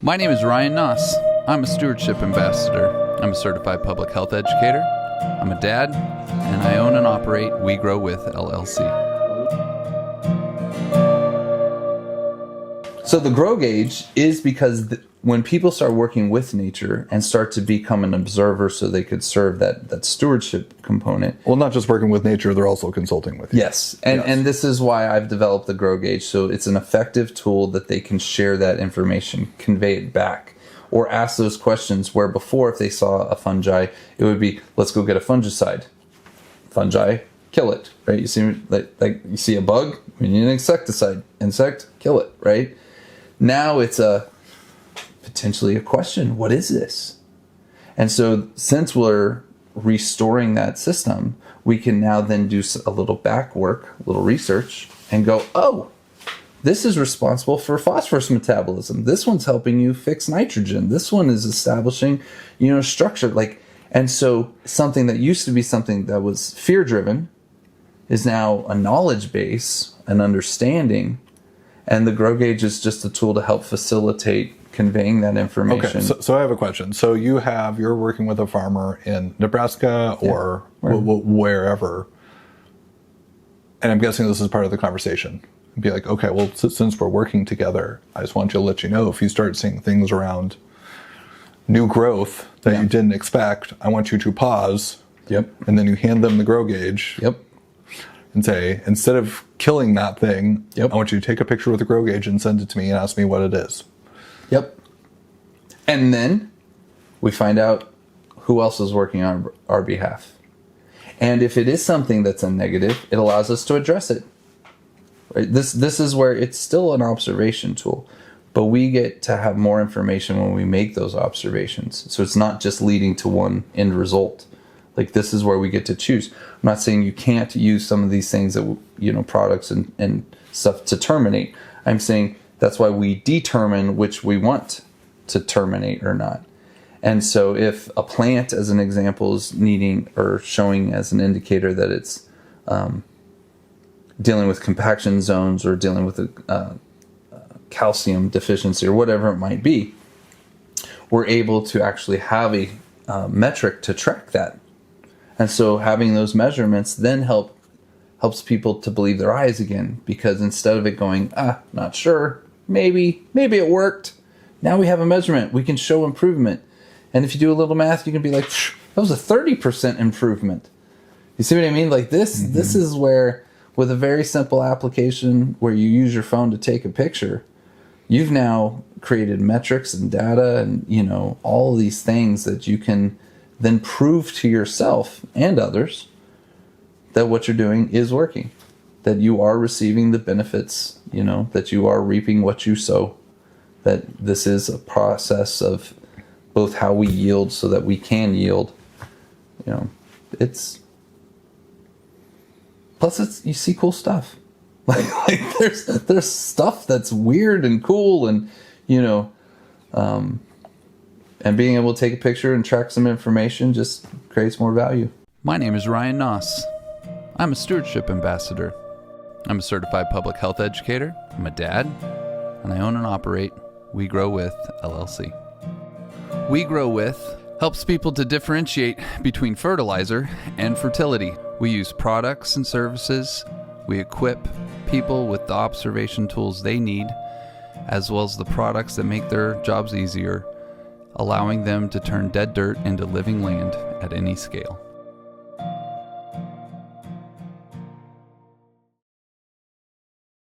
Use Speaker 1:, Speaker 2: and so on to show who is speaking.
Speaker 1: My name is Rion Naus. I'm a stewardship ambassador. I'm a certified public health educator. I'm a dad, and I own and operate We Grow With LLC. So the grow gauge is because when people start working with nature and start to become an observer so they could serve that stewardship component.
Speaker 2: Well, not just working with nature, they're also consulting with you.
Speaker 1: Yes. And this is why I've developed the grow gauge. So it's an effective tool that they can share that information, convey it back, or ask those questions where before, if they saw a fungi, it would be, let's go get a fungicide. Fungi, kill it, right? You see, like you see a bug, we need an insecticide. Insect, kill it, right? Now it's potentially a question. What is this? And so since we're restoring that system, we can now then do a little back work, a little research, and go, oh, this is responsible for phosphorus metabolism. This one's helping you fix nitrogen. This one is establishing, structure. And so something that used to be something that was fear-driven is now a knowledge base, an understanding. And the grow gauge is just a tool to help facilitate conveying that information.
Speaker 2: Okay, so I have a question. So you're working with a farmer in Nebraska or wherever, and I'm guessing this is part of the conversation. Be like, okay, well, since we're working together, I just want you to let you know if you start seeing things around new growth that you didn't expect, I want you to pause.
Speaker 1: Yep.
Speaker 2: And then you hand them the grow gauge.
Speaker 1: Yep.
Speaker 2: And say, instead of killing that thing,
Speaker 1: Yep.
Speaker 2: I want you to take a picture with the grow gauge and send it to me and ask me what it is.
Speaker 1: Yep. And then we find out who else is working on our behalf. And if it is something that's a negative, it allows us to address it. Right? This is where it's still an observation tool, but we get to have more information when we make those observations. So it's not just leading to one end result. Like, this is where we get to choose. I'm not saying you can't use some of these things that, products and stuff to terminate. I'm saying that's why we determine which we want to terminate or not. And so if a plant, as an example, is needing or showing as an indicator that it's dealing with compaction zones or dealing with a calcium deficiency or whatever it might be, we're able to actually have a metric to track that. And so having those measurements then helps people to believe their eyes again, because instead of it going, not sure, maybe it worked, now we have a measurement. We can show improvement. And if you do a little math, you can be like, that was a 30% improvement. You see what I mean? Like this is where, with a very simple application where you use your phone to take a picture, you've now created metrics and data and, all of these things that you can then prove to yourself and others that what you're doing is working, that you are receiving the benefits, that you are reaping what you sow, that this is a process of both how we yield so that we can yield. Plus you see cool stuff. Like there's stuff that's weird and cool and, and being able to take a picture and track some information just creates more value. My name is Rion Naus. I'm a stewardship ambassador. I'm a certified public health educator. I'm a dad, and I own and operate We Grow With LLC. We Grow With helps people to differentiate between fertilizer and fertility. We use products and services. We equip people with the observation tools they need, as well as the products that make their jobs easier, allowing them to turn dead dirt into living land at any scale.